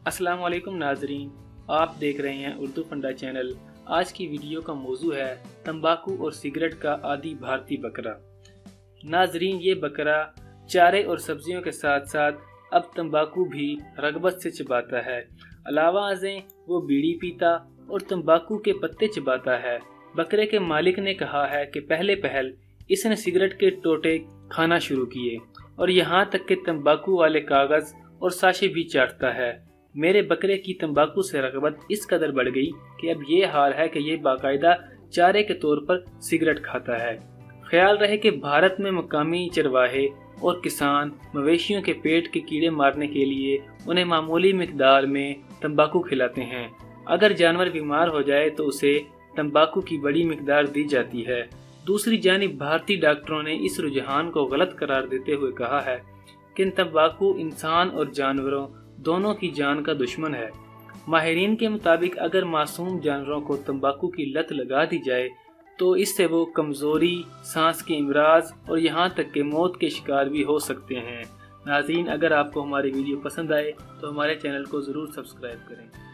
अस्सलाम वालेकुम नाजरीन, आप देख रहे हैं उर्दू फंडा चैनल। आज की वीडियो का मौजू है तंबाकू और सिगरेट का आदी भारतीय बकरा। नाजरीन, ये बकरा चारे और सब्जियों के साथ साथ अब तंबाकू भी रगबत से चबाता है। अलावा अज़ें वो बीड़ी पीता और तंबाकू के पत्ते चबाता है। बकरे के मालिक ने कहा है कि पहले पहल इसने सिगरेट के टोटे खाना शुरू किए और यहाँ तक कि तंबाकू वाले कागज़ और साशे भी चाटता है। मेरे बकरे की तंबाकू से रगबत इस कदर बढ़ गई कि अब ये हाल है कि ये बाकायदा चारे के तौर पर सिगरेट खाता है। ख्याल रहे कि भारत में मकामी चरवाहे और किसान मवेशियों के पेट के कीड़े मारने के लिए उन्हें मामूली मिकदार में तंबाकू खिलाते हैं। अगर जानवर बीमार हो जाए तो उसे तंबाकू की बड़ी मिकदार दी जाती है। दूसरी जानिब भारतीय डॉक्टरों ने इस रुझान को गलत करार देते हुए कहा है कि तंबाकू इंसान और जानवरों दोनों की जान का दुश्मन है। माहिरीन के मुताबिक अगर मासूम जानवरों को तंबाकू की लत लगा दी जाए तो इससे वो कमज़ोरी, सांस के इमराज और यहाँ तक कि मौत के शिकार भी हो सकते हैं। नाज़रीन, अगर आपको हमारी वीडियो पसंद आए तो हमारे चैनल को ज़रूर सब्सक्राइब करें।